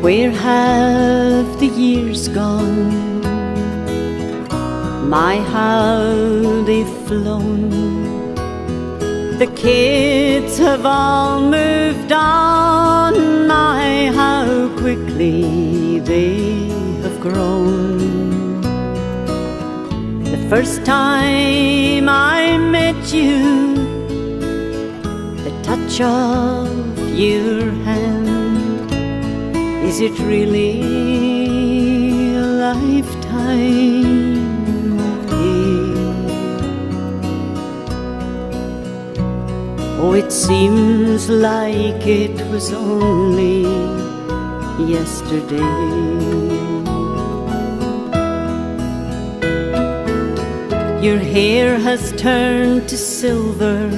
Where have the years gone? My, how they've flown. The kids have all moved on. My, how quickly they have grown. The first time I met you, the touch of your hand, is it really a lifetime away? Oh, it seems like it was only yesterday. Your hair has turned to silver,